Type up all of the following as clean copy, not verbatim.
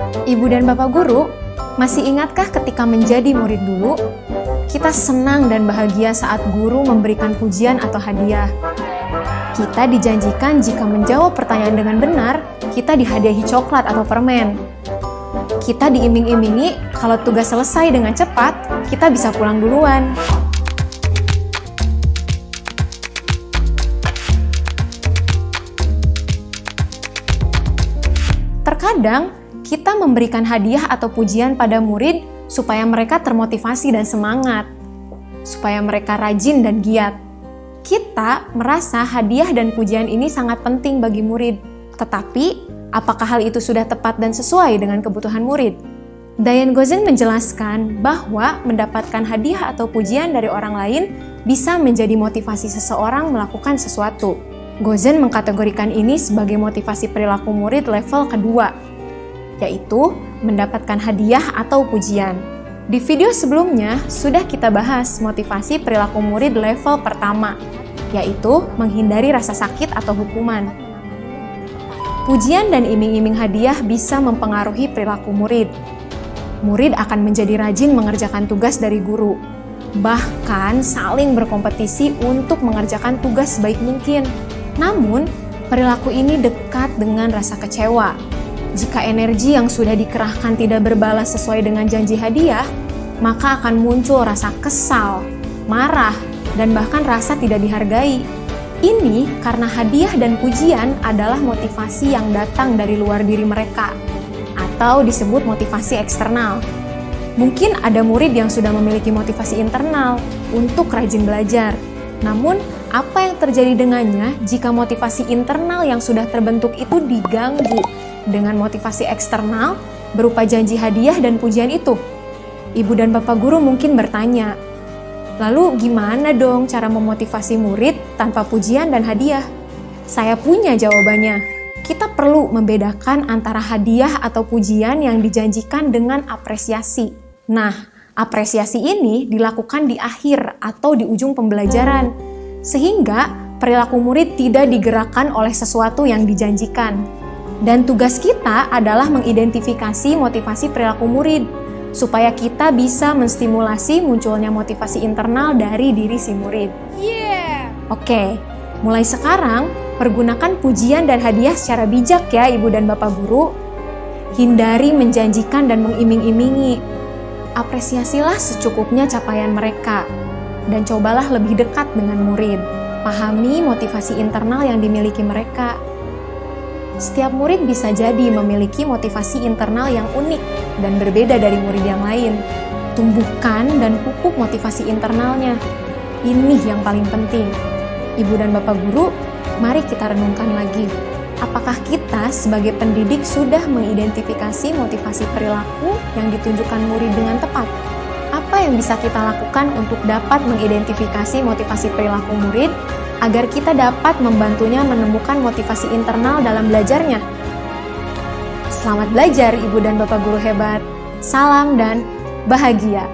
Ibu dan Bapak Guru, masih ingatkah ketika menjadi murid dulu? Kita senang dan bahagia saat guru memberikan pujian atau hadiah. Kita dijanjikan jika menjawab pertanyaan dengan benar, kita dihadiahi coklat atau permen. Kita diiming-imingi kalau tugas selesai dengan cepat, kita bisa pulang duluan. Terkadang, kita memberikan hadiah atau pujian pada murid supaya mereka termotivasi dan semangat, supaya mereka rajin dan giat. Kita merasa hadiah dan pujian ini sangat penting bagi murid. Tetapi, apakah hal itu sudah tepat dan sesuai dengan kebutuhan murid? Diane Gozen menjelaskan bahwa mendapatkan hadiah atau pujian dari orang lain bisa menjadi motivasi seseorang melakukan sesuatu. Gozen mengkategorikan ini sebagai motivasi perilaku murid level kedua, yaitu mendapatkan hadiah atau pujian. Di video sebelumnya, sudah kita bahas motivasi perilaku murid level pertama, yaitu menghindari rasa sakit atau hukuman. Pujian dan iming-iming hadiah bisa mempengaruhi perilaku murid. Murid akan menjadi rajin mengerjakan tugas dari guru, bahkan saling berkompetisi untuk mengerjakan tugas sebaik mungkin. Namun, perilaku ini dekat dengan rasa kecewa. Jika energi yang sudah dikerahkan tidak berbalas sesuai dengan janji hadiah, maka akan muncul rasa kesal, marah, dan bahkan rasa tidak dihargai. Ini karena hadiah dan pujian adalah motivasi yang datang dari luar diri mereka, atau disebut motivasi eksternal. Mungkin ada murid yang sudah memiliki motivasi internal untuk rajin belajar. Namun, apa yang terjadi dengannya jika motivasi internal yang sudah terbentuk itu diganggu dengan motivasi eksternal berupa janji hadiah dan pujian itu? Ibu dan Bapak Guru mungkin bertanya, lalu gimana dong cara memotivasi murid tanpa pujian dan hadiah? Saya punya jawabannya. Kita perlu membedakan antara hadiah atau pujian yang dijanjikan dengan apresiasi. Nah, apresiasi ini dilakukan di akhir atau di ujung pembelajaran, sehingga perilaku murid tidak digerakkan oleh sesuatu yang dijanjikan. Dan tugas kita adalah mengidentifikasi motivasi perilaku murid, supaya kita bisa menstimulasi munculnya motivasi internal dari diri si murid. Oke, mulai sekarang, pergunakan pujian dan hadiah secara bijak ya Ibu dan Bapak Guru. Hindari menjanjikan dan mengiming-imingi. Apresiasilah secukupnya capaian mereka, dan cobalah lebih dekat dengan murid. Pahami motivasi internal yang dimiliki mereka. Setiap murid bisa jadi memiliki motivasi internal yang unik dan berbeda dari murid yang lain. Tumbuhkan dan pupuk motivasi internalnya. Ini yang paling penting. Ibu dan Bapak Guru, mari kita renungkan lagi. Apakah kita sebagai pendidik sudah mengidentifikasi motivasi perilaku yang ditunjukkan murid dengan tepat? Apa yang bisa kita lakukan untuk dapat mengidentifikasi motivasi perilaku murid agar kita dapat membantunya menemukan motivasi internal dalam belajarnya? Selamat belajar Ibu dan Bapak Guru hebat. Salam dan bahagia.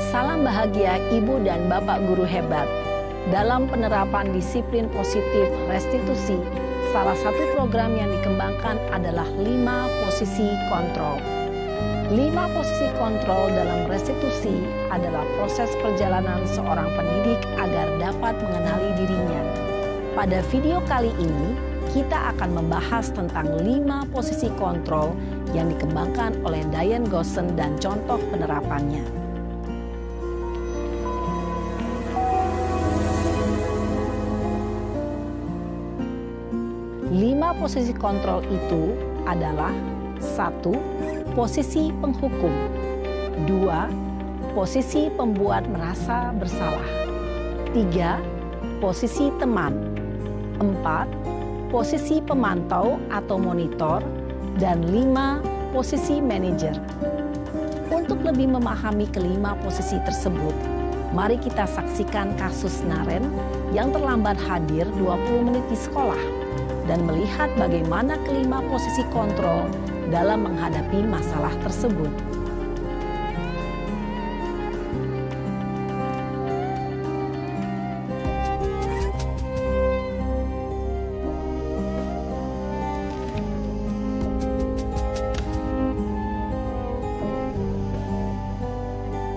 Salam bahagia Ibu dan Bapak Guru hebat. Dalam penerapan disiplin positif restitusi, salah satu program yang dikembangkan adalah 5 posisi kontrol. 5 posisi kontrol dalam restitusi adalah proses perjalanan seorang pendidik agar dapat mengenali dirinya. Pada video kali ini, kita akan membahas tentang 5 posisi kontrol yang dikembangkan oleh Diane Gozen dan contoh penerapannya. 5 posisi kontrol itu adalah 1. Posisi penghukum. 2. Posisi pembuat merasa bersalah. 3. posisi teman. 4. Posisi pemantau atau monitor. Dan 5. Posisi manajer. Untuk lebih memahami kelima posisi tersebut, mari kita saksikan kasus Naren yang terlambat hadir 20 menit di sekolah dan melihat bagaimana kelima posisi kontrol dalam menghadapi masalah tersebut.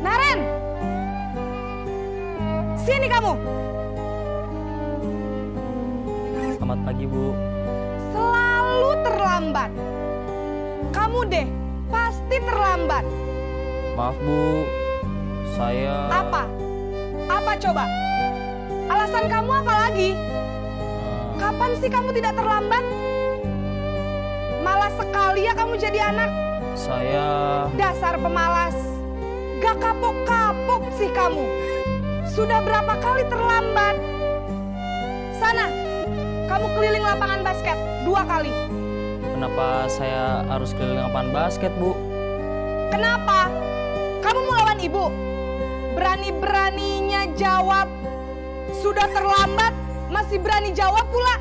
Naren! Sini kamu! Selamat pagi, Bu. Selalu terlambat. Kamu deh, pasti terlambat. Maaf, Bu. Saya... Apa? Apa coba? Alasan kamu apa lagi? Kapan sih kamu tidak terlambat? Malas sekali ya kamu jadi anak. Saya... Dasar pemalas. Gak kapok-kapok sih kamu. Sudah berapa kali terlambat? Sana, kamu keliling lapangan basket 2 kali. Kenapa saya harus keliling lapangan basket, Bu? Kenapa? Kamu mau lawan ibu? Berani-beraninya jawab. Sudah terlambat, masih berani jawab pula.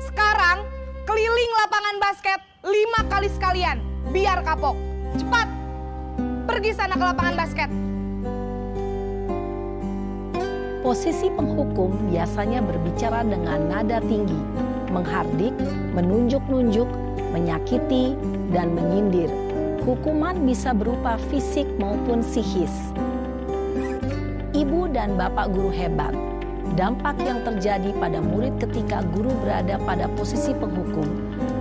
Sekarang, keliling lapangan basket 5 kali sekalian. Biar kapok. Cepat, pergi sana ke lapangan basket. Posisi penghukum biasanya berbicara dengan nada tinggi, menghardik, menunjuk-nunjuk, menyakiti, dan menyindir. Hukuman bisa berupa fisik maupun psikis. Ibu dan bapak guru hebat. Dampak yang terjadi pada murid ketika guru berada pada posisi penghukum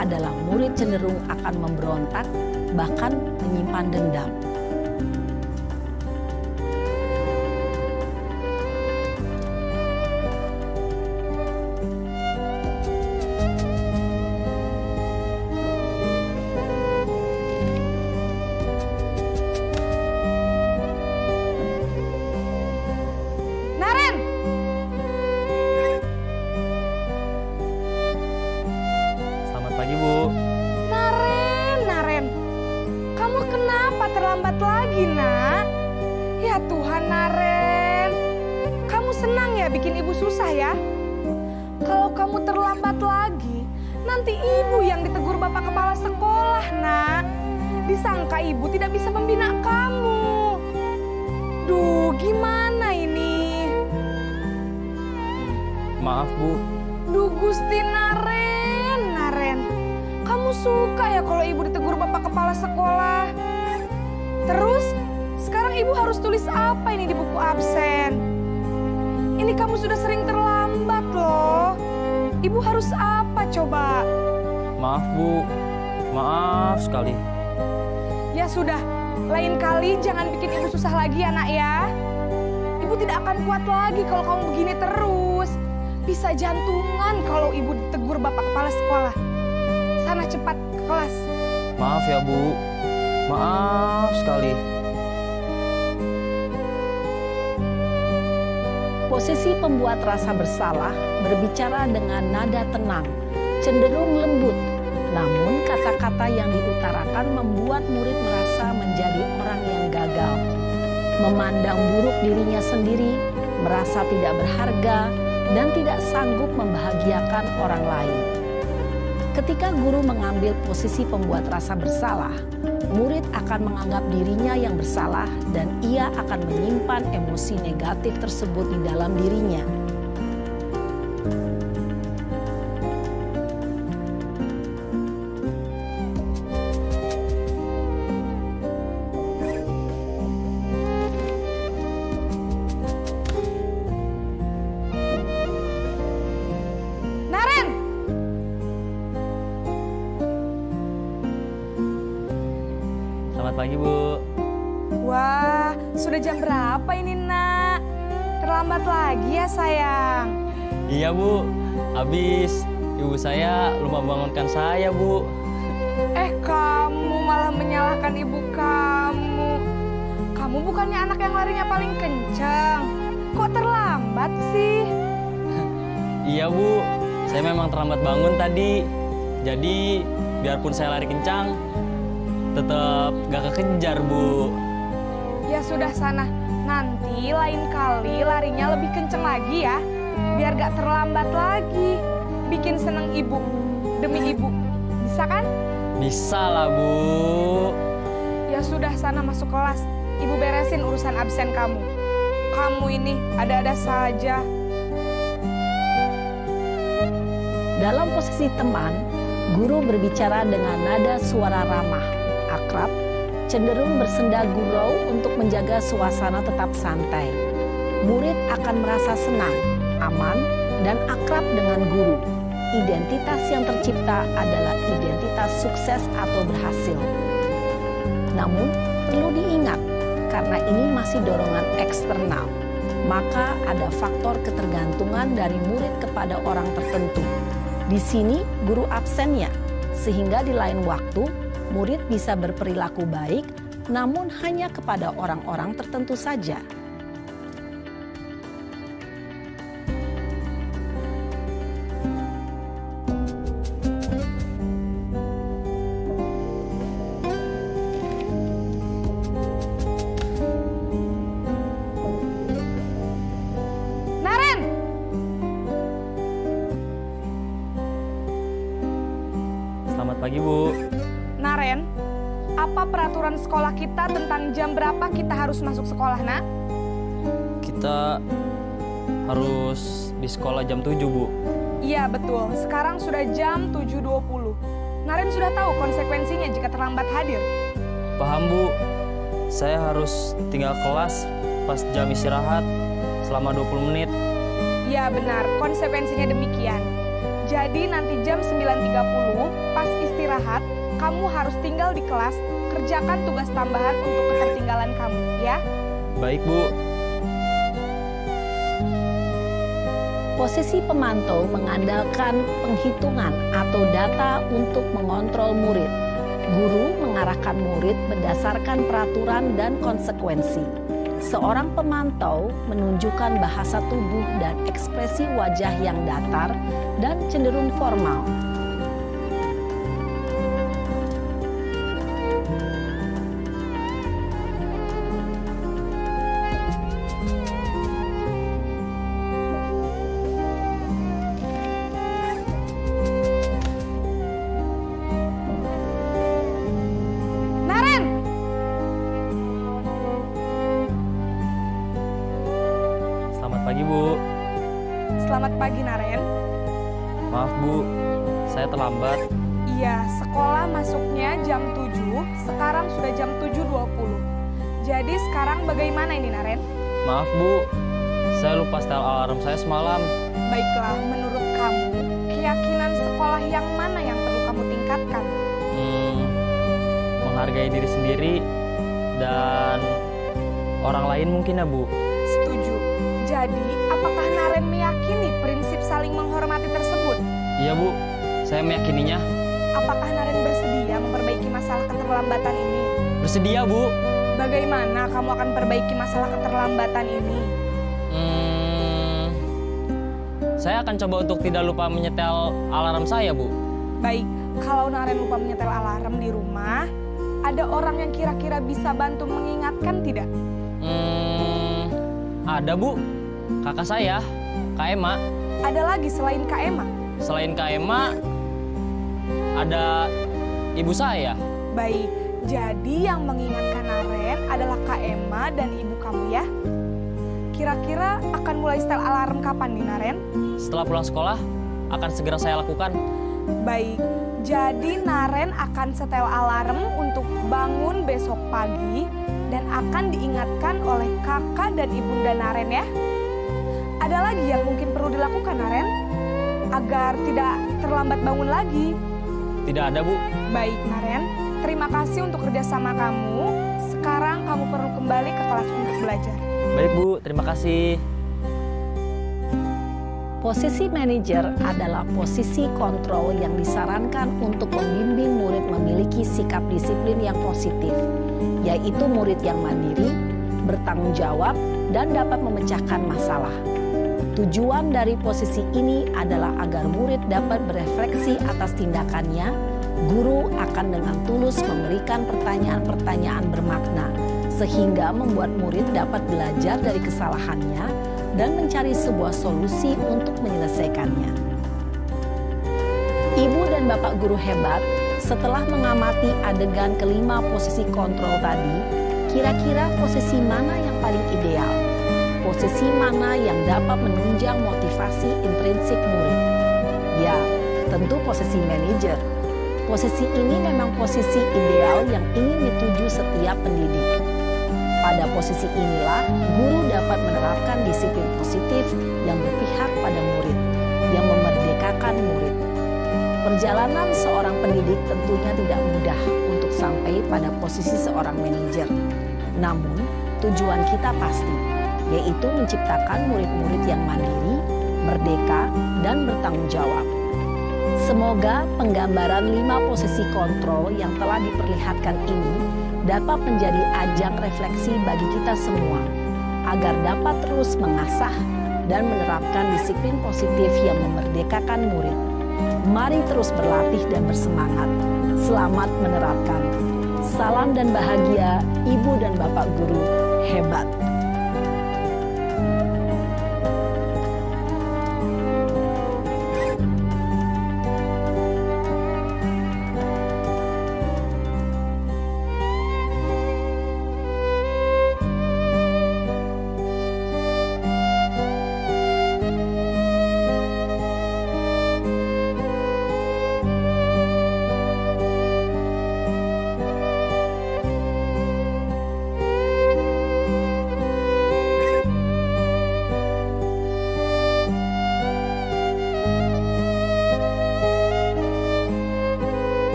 adalah murid cenderung akan memberontak, bahkan menyimpan dendam. Naren! Selamat pagi, Bu. Naren. Kamu kenapa terlambat lagi, nak? Ya Tuhan, Naren. Kamu senang ya bikin ibu susah ya? Kalau kamu terlambat lagi, nanti ibu yang ditegur bapak kepala sekolah, nak. Disangka ibu tidak bisa membina kamu. Duh, gimana ini? Maaf, Bu. Duh, Gusti Naren. Kamu suka ya kalau ibu ditegur bapak kepala sekolah? Terus, sekarang ibu harus tulis apa ini di buku absen? Ini kamu sudah sering terlambat loh. Ibu harus apa coba? Maaf, Bu. Maaf sekali. Ya sudah, lain kali jangan bikin ibu susah lagi ya nak ya. Ibu tidak akan kuat lagi kalau kamu begini terus. Bisa jantungan kalau ibu ditegur bapak kepala sekolah. Sana cepat ke kelas. Maaf ya, Bu. Maaf sekali. Posisi pembuat rasa bersalah berbicara dengan nada tenang, cenderung lembut. Namun kata-kata yang diutarakan membuat murid merasa menjadi orang yang gagal. Memandang buruk dirinya sendiri, merasa tidak berharga, dan tidak sanggup membahagiakan orang lain. Ketika guru mengambil posisi pembuat rasa bersalah, murid akan menganggap dirinya yang bersalah dan ia akan menyimpan emosi negatif tersebut di dalam dirinya. Naren! Selamat pagi, Bu. Wah, sudah jam berapa ini nak? Terlambat lagi ya sayang. Iya, Bu. Habis ibu saya lupa bangunkan saya, Bu. Kamu malah menyalahkan ibu kamu. Kamu bukannya anak yang larinya paling kencang. kok terlambat sih? Iya Bu, saya memang terlambat bangun tadi. Jadi biarpun saya lari kencang, tetap gak kekejar Bu. Ya sudah sana, nanti lain kali larinya lebih kenceng lagi ya. Biar gak terlambat lagi. Bikin seneng ibu, demi ibu. Bisa kan? Bisa lah Bu. Ya sudah sana masuk kelas. Ibu beresin urusan absen kamu. Kamu ini ada-ada saja. Dalam posisi teman, guru berbicara dengan nada suara ramah, akrab, cenderung bersenda gurau untuk menjaga suasana tetap santai. Murid akan merasa senang, aman, dan akrab dengan guru. Identitas yang tercipta adalah identitas sukses atau berhasil. Namun, perlu diingat, karena ini masih dorongan eksternal, maka ada faktor ketergantungan dari murid kepada orang tertentu. Di sini guru absennya, sehingga di lain waktu murid bisa berperilaku baik, namun hanya kepada orang-orang tertentu saja. Naren! Selamat pagi Bu. Naren, apa peraturan sekolah kita tentang jam berapa kita harus masuk sekolah, nak? Kita harus di sekolah jam 7 Bu. Iya betul, sekarang sudah jam 7.20. Naren sudah tahu konsekuensinya jika terlambat hadir. Paham Bu, saya harus tinggal kelas pas jam istirahat selama 20 menit. Iya benar, konsekuensinya demikian. Jadi nanti jam 9.30 pas istirahat, kamu harus tinggal di kelas, kerjakan tugas tambahan untuk ketertinggalan kamu, ya. Baik Bu. Posisi pemantau mengandalkan penghitungan atau data untuk mengontrol murid. Guru mengarahkan murid berdasarkan peraturan dan konsekuensi. Seorang pemantau menunjukkan bahasa tubuh dan ekspresi wajah yang datar dan cenderung formal. Naren! Selamat pagi Bu. Selamat pagi, Naren. Maaf Bu, saya terlambat. Iya, sekolah masuknya jam 7, sekarang sudah jam 7.20. Jadi sekarang bagaimana ini, Naren? Maaf Bu, saya lupa setel alarm saya semalam. Baiklah, menurut kamu, keyakinan sekolah yang mana yang perlu kamu tingkatkan? Menghargai diri sendiri dan orang lain mungkin ya Bu. Setuju. Jadi, apakah Naren meyakini prinsip saling menghormati tersebut? Iya Bu, saya meyakininya. Apakah Naren bersedia memperbaiki masalah keterlambatan ini? Bersedia Bu. Bagaimana kamu akan perbaiki masalah keterlambatan ini? Saya akan coba untuk tidak lupa menyetel alarm saya Bu. Baik, kalau Naren lupa menyetel alarm di rumah, ada orang yang kira-kira bisa bantu mengingatkan tidak? Ada Bu, kakak saya, Kak Ema. Ada lagi selain Kak Ema? Selain Kak Ema, ada ibu saya. Baik, jadi yang mengingatkan Naren adalah Kak Ema dan ibu kamu ya? Kira-kira akan mulai setel alarm kapan nih, Naren? Setelah pulang sekolah, akan segera saya lakukan. Baik, jadi Naren akan setel alarm untuk bangun besok pagi dan akan diingatkan oleh kakak dan ibunda Naren ya. Ada lagi yang mungkin perlu dilakukan, Naren? Agar tidak terlambat bangun lagi. Tidak ada Bu. Baik, Naren. Terima kasih untuk kerjasama kamu. Sekarang kamu perlu kembali ke kelas untuk belajar. Baik Bu, terima kasih. Posisi manajer adalah posisi kontrol yang disarankan untuk membimbing murid memiliki sikap disiplin yang positif, yaitu murid yang mandiri, bertanggung jawab, dan dapat memecahkan masalah. Tujuan dari posisi ini adalah agar murid dapat berefleksi atas tindakannya. Guru akan dengan tulus memberikan pertanyaan-pertanyaan bermakna, sehingga membuat murid dapat belajar dari kesalahannya dan mencari sebuah solusi untuk menyelesaikannya. Ibu dan Bapak guru hebat, setelah mengamati adegan kelima posisi kontrol tadi, kira-kira posisi mana yang paling ideal? Posisi mana yang dapat menunjang motivasi intrinsik murid? Ya, tentu posisi manajer. Posisi ini memang posisi ideal yang ingin dituju setiap pendidik. Pada posisi inilah, guru dapat menerapkan disiplin positif yang berpihak pada murid, yang memerdekakan murid. Perjalanan seorang pendidik tentunya tidak mudah untuk sampai pada posisi seorang manajer. Namun, tujuan kita pasti, yaitu menciptakan murid-murid yang mandiri, merdeka, dan bertanggung jawab. Semoga penggambaran 5 posisi kontrol yang telah diperlihatkan ini dapat menjadi ajang refleksi bagi kita semua, agar dapat terus mengasah dan menerapkan disiplin positif yang memerdekakan murid. Mari terus berlatih dan bersemangat. Selamat menerapkan. Salam dan bahagia, Ibu dan Bapak guru hebat.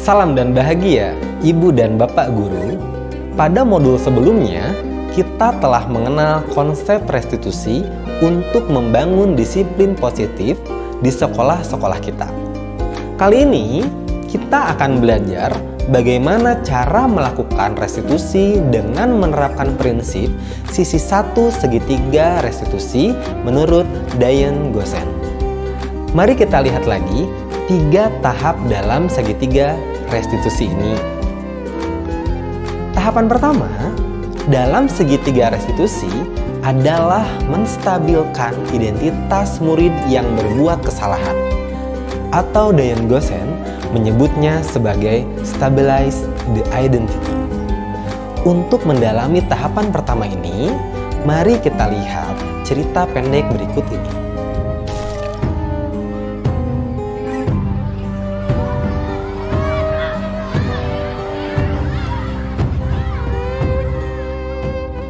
Salam dan bahagia, Ibu dan Bapak guru. Pada modul sebelumnya, kita telah mengenal konsep restitusi untuk membangun disiplin positif di sekolah-sekolah kita. Kali ini, kita akan belajar bagaimana cara melakukan restitusi dengan menerapkan prinsip sisi 1 segitiga restitusi menurut Diane Gosen. Mari kita lihat lagi 3 tahap dalam segitiga restitusi ini. Tahapan pertama dalam segitiga restitusi adalah menstabilkan identitas murid yang berbuat kesalahan, atau Diane Gosen menyebutnya sebagai stabilize the identity. Untuk mendalami tahapan pertama ini, mari kita lihat cerita pendek berikut ini.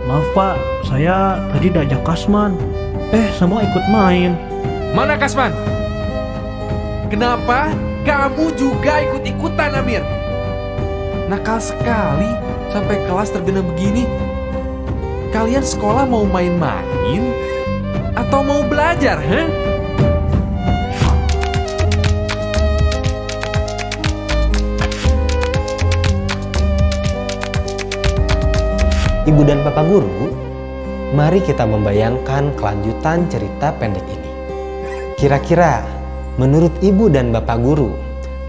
Maaf Pak, saya tadi diajak Kasman. Semua ikut main. Mana Kasman? Kenapa kamu juga ikut-ikutan, Amir? Nakal sekali sampai kelas tergenang begini. Kalian sekolah mau main-main atau mau belajar, Ibu dan Bapak guru, mari kita membayangkan kelanjutan cerita pendek ini. Kira-kira menurut Ibu dan Bapak guru,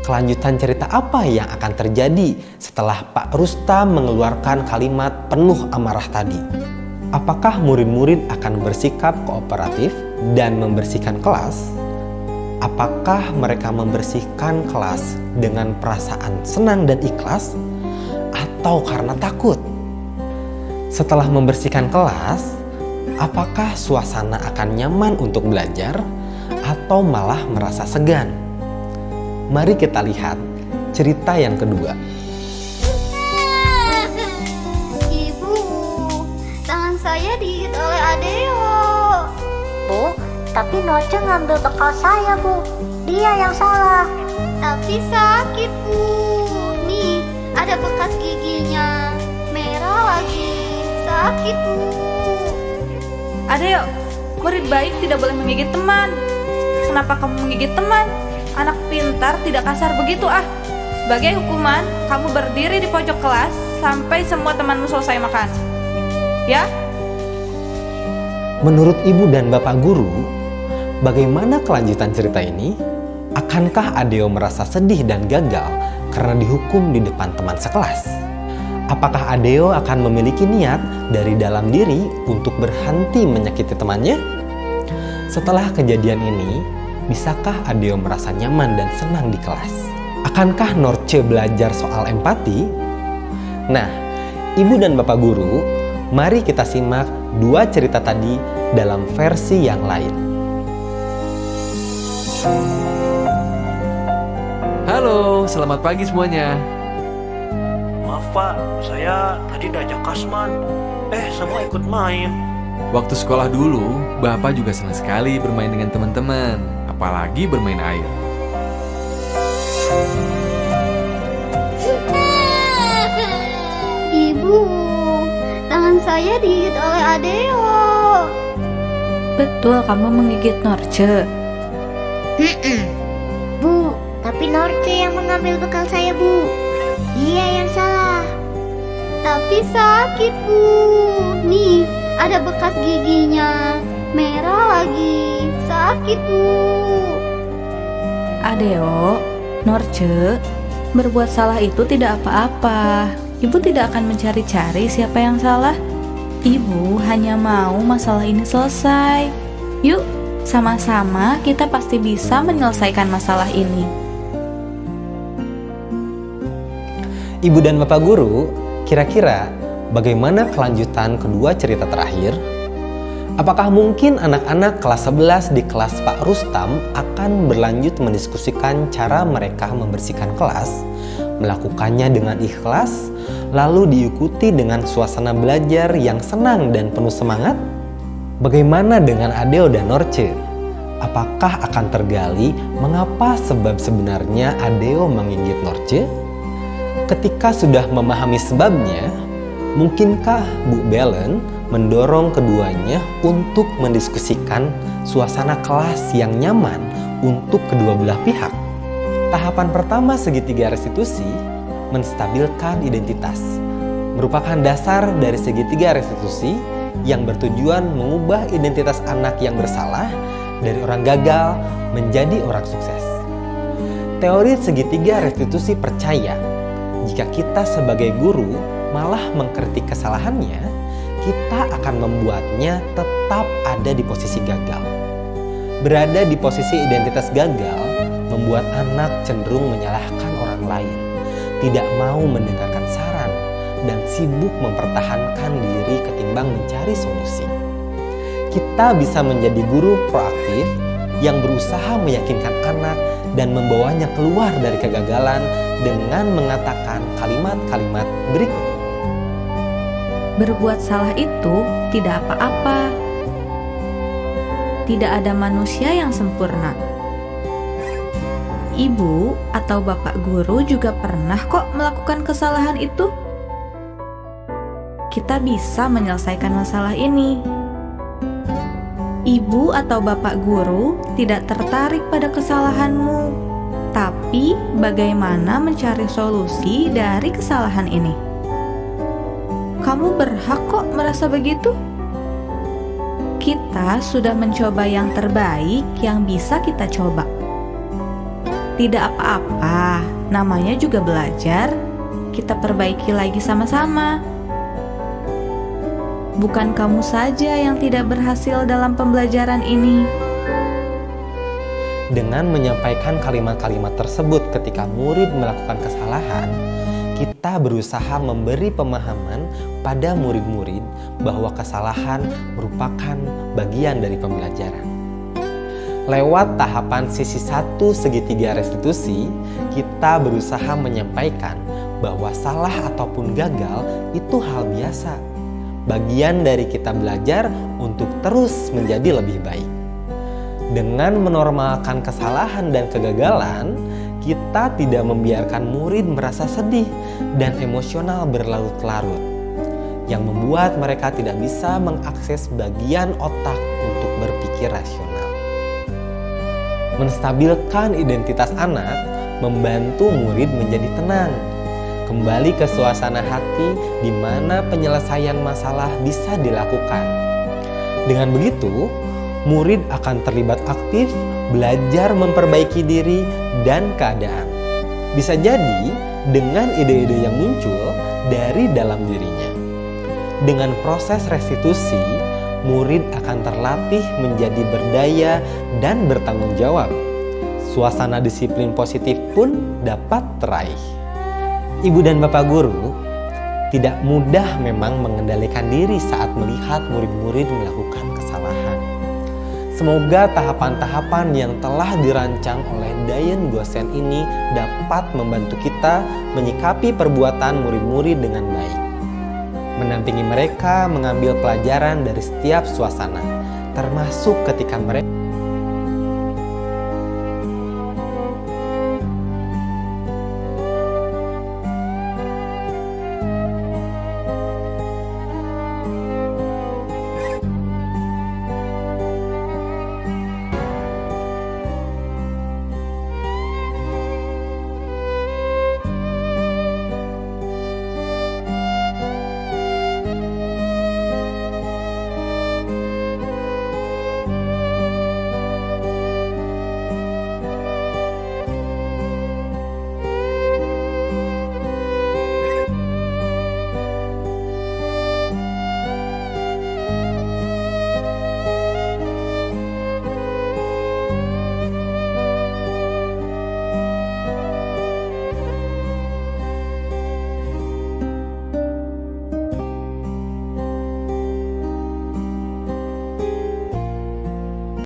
kelanjutan cerita apa yang akan terjadi setelah Pak Rustam mengeluarkan kalimat penuh amarah tadi? Apakah murid-murid akan bersikap kooperatif dan membersihkan kelas? Apakah mereka membersihkan kelas dengan perasaan senang dan ikhlas? Atau karena takut? Setelah membersihkan kelas, apakah suasana akan nyaman untuk belajar atau malah merasa segan? Mari kita lihat cerita yang kedua. Ibu, tangan saya digigit oleh Adeo. Bu, tapi Noce ngambil bekal saya, Bu. Dia yang salah. tapi sakit Bu. Nih, ada bekas giginya. Merah lagi. Sakit Bu. Adeo, murid baik tidak boleh menggigit teman. Kenapa kamu menggigit teman? Anak pintar tidak kasar begitu ah. Sebagai hukuman, kamu berdiri di pojok kelas sampai semua temanmu selesai makan. Ya? Menurut ibu dan bapak guru, bagaimana kelanjutan cerita ini? Akankah Adeo merasa sedih dan gagal karena dihukum di depan teman sekelas? Apakah Adeo akan memiliki niat dari dalam diri untuk berhenti menyakiti temannya? Setelah kejadian ini, bisakah Adeo merasa nyaman dan senang di kelas? Akankah Norce belajar soal empati? Nah, ibu dan bapak guru, mari kita simak dua cerita tadi dalam versi yang lain. Halo, selamat pagi semuanya. Maaf Pak, saya tadi diajak Kasman. Semua ikut main. Waktu sekolah dulu, Bapak juga senang sekali bermain dengan teman-teman, apalagi bermain air. Ibu, tangan saya digigit oleh Adeo. Betul kamu menggigit Norce. Bu, tapi Norce yang mengambil bekal saya Bu. Dia yang salah. Tapi sakit Bu. Nih, ada bekas giginya. Merah lagi. Sakit Bu. Adeo, Norce, berbuat salah itu tidak apa-apa. Ibu tidak akan mencari-cari siapa yang salah. Ibu hanya mau masalah ini selesai. Yuk, sama-sama kita pasti bisa menyelesaikan masalah ini. Ibu dan bapak guru, kira-kira bagaimana kelanjutan kedua cerita terakhir? Apakah mungkin anak-anak kelas 11 di kelas Pak Rustam akan berlanjut mendiskusikan cara mereka membersihkan kelas, melakukannya dengan ikhlas, lalu diikuti dengan suasana belajar yang senang dan penuh semangat? Bagaimana dengan Adeo dan Norce? Apakah akan tergali mengapa sebab sebenarnya Adeo menggigit Norce? Ketika sudah memahami sebabnya, mungkinkah Bu Belen mendorong keduanya untuk mendiskusikan suasana kelas yang nyaman untuk kedua belah pihak? Tahapan pertama segitiga restitusi menstabilkan identitas, merupakan dasar dari segitiga restitusi yang bertujuan mengubah identitas anak yang bersalah dari orang gagal menjadi orang sukses. Teori segitiga restitusi percaya jika kita sebagai guru malah mengkritik kesalahannya, kita akan membuatnya tetap ada di posisi gagal. Berada di posisi identitas gagal membuat anak cenderung menyalahkan orang lain, tidak mau mendengarkan saran, dan sibuk mempertahankan diri ketimbang mencari solusi. Kita bisa menjadi guru proaktif yang berusaha meyakinkan anak dan membawanya keluar dari kegagalan dengan mengatakan kalimat-kalimat berikut. Berbuat salah itu tidak apa-apa. Tidak ada manusia yang sempurna. Ibu atau bapak guru juga pernah kok melakukan kesalahan itu. Kita bisa menyelesaikan masalah ini. Ibu atau bapak guru tidak tertarik pada kesalahanmu, tapi bagaimana mencari solusi dari kesalahan ini. Kamu berhak kok merasa begitu. Kita sudah mencoba yang terbaik yang bisa kita coba. Tidak apa-apa, namanya juga belajar. Kita perbaiki lagi sama-sama. Bukan kamu saja yang tidak berhasil dalam pembelajaran ini. Dengan menyampaikan kalimat-kalimat tersebut ketika murid melakukan kesalahan, kita berusaha memberi pemahaman pada murid-murid bahwa kesalahan merupakan bagian dari pembelajaran. Lewat tahapan sisi 1 segitiga restitusi, kita berusaha menyampaikan bahwa salah ataupun gagal itu hal biasa. Bagian dari kita belajar untuk terus menjadi lebih baik. Dengan menormalkan kesalahan dan kegagalan, kita tidak membiarkan murid merasa sedih dan emosional berlarut-larut, yang membuat mereka tidak bisa mengakses bagian otak untuk berpikir rasional. Menstabilkan identitas anak membantu murid menjadi tenang, kembali ke suasana hati di mana penyelesaian masalah bisa dilakukan. Dengan begitu, murid akan terlibat aktif, belajar memperbaiki diri dan keadaan. Bisa jadi dengan ide-ide yang muncul dari dalam dirinya. Dengan proses restitusi, murid akan terlatih menjadi berdaya dan bertanggung jawab. Suasana disiplin positif pun dapat teraih. Ibu dan Bapak guru tidak mudah memang mengendalikan diri saat melihat murid-murid melakukan kesalahan. Semoga tahapan-tahapan yang telah dirancang oleh Dian Gosen ini dapat membantu kita menyikapi perbuatan murid-murid dengan baik. Mendampingi mereka mengambil pelajaran dari setiap suasana, termasuk ketika mereka